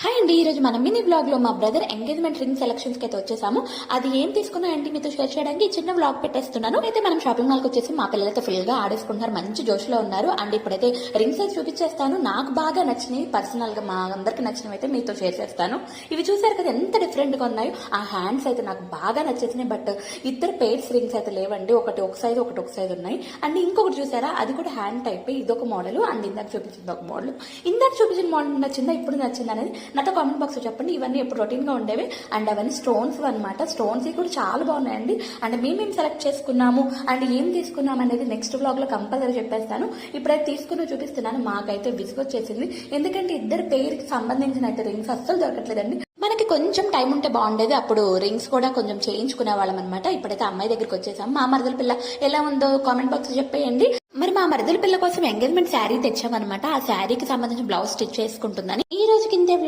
Hi అండి, ఈ రోజు మన మినీ బ్లాగ్ లో మా బ్రదర్ ఎంగేజ్మెంట్ రింగ్ సెలక్షన్స్ కి అయితే వచ్చేసాము. అది ఏం తీసుకున్నా ఏంటి మీతో షేర్ చేయడానికి చిన్న బ్లాగ్ పెట్టేస్తున్నాను. అయితే మనం షాపింగ్ మాల్ కి వచ్చేసి మా పిల్లలైతే ఫుల్ గా ఆడేసుకుంటున్నారు, మంచి జోష్ లో ఉన్నారు. అండ్ ఇప్పుడైతే రింగ్స్ అయితే చూపించేస్తాను. నాకు బాగా నచ్చినవి, పర్సనల్ గా మా అందరికి నచ్చినవి అయితే మీతో షేర్ చేస్తాను. ఇవి చూసారు కదా ఎంత డిఫరెంట్ గా ఉన్నాయో. ఆ హ్యాండ్స్ అయితే నాకు బాగా నచ్చేసినాయి. బట్ ఇద్దరు పేర్స్ రింగ్స్ అయితే లేవండి, ఒకటి ఒక సైజ్ ఒకటి ఒక సైజ్ ఉన్నాయి. అండ్ ఇంకొకటి చూసారా, అది కూడా హ్యాండ్ టైప్, ఇదొక మోడల్. అండ్ ఇందాక చూపించింది ఒక మోడల్. ఇందాక చూపించిన మోడల్ నచ్చిందా, ఇప్పుడు నచ్చింది అనేది నాతో కామెంట్ బాక్స్ చెప్పండి. ఇవన్నీ ఎప్పుడు రొటీన్ గా ఉండేవి. అండ్ అవన్నీ స్టోన్స్ అనమాట. స్టోన్స్ కూడా చాలా బాగున్నాయండి. అండ్ మేము సెలెక్ట్ చేసుకున్నాము అండ్ ఏం తీసుకున్నాం అనేది నెక్స్ట్ బ్లాగ్ లో కంపల్సరీ చెప్పేస్తాను. ఇప్పుడైతే తీసుకుని చూపిస్తున్నాను. మాకైతే విసుగొచ్చేసింది, ఎందుకంటే ఇద్దరు పేరుకి సంబంధించిన రింగ్స్ అస్సలు దొరకట్లేదండి. మనకి కొంచెం టైం ఉంటే బాగుండేది, అప్పుడు రింగ్స్ కూడా కొంచెం చేయించుకునే వాళ్ళం అనమాట. ఇప్పుడైతే అమ్మాయి దగ్గరికి వచ్చేసాం. మా మరదల పిల్ల ఎలా ఉందో కామెంట్ బాక్స్ చెప్పేయండి. మరి మా మరదల పిల్ల కోసం ఎంగేజ్మెంట్ శారీ తెచ్చామన్నమాట. ఆ శారీకి సంబంధించిన బ్లౌజ్ స్టిచ్ చేసుకుంటుందని ఈ రోజుకి ఇంతే బ్లాగ్.